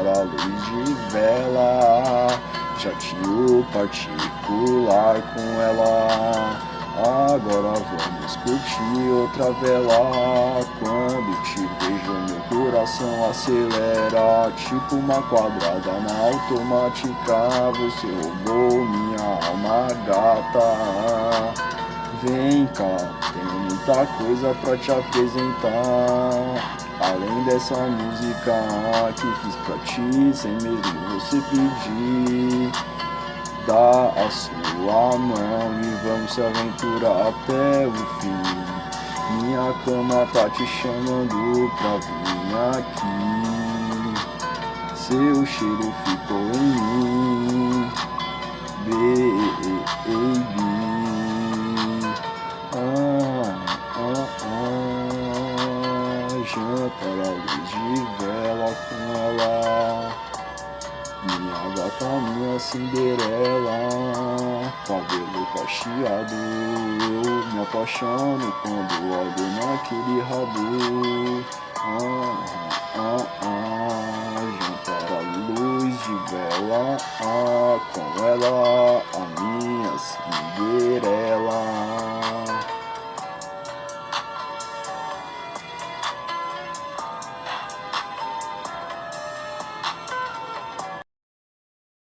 para a luz de vela, jatinho particular com ela. Agora vamos curtir outra vela. Quando te vejo meu coração acelera, tipo uma quadrada na automática. Você roubou minha alma, gata. Vem cá, tenho muita coisa pra te apresentar. Além dessa música que fiz pra ti, sem mesmo você pedir. Dá a sua mão e vamos se aventurar até o fim. Minha cama tá te chamando pra vir aqui. Seu cheiro ficou em mim, baby. Janta a luz de vela com ela. Minha gata, minha Cinderela, cabelo cacheado. Eu me apaixono quando olho naquele rabo. Jantar a luz de vela, com ela, a minha Cinderela.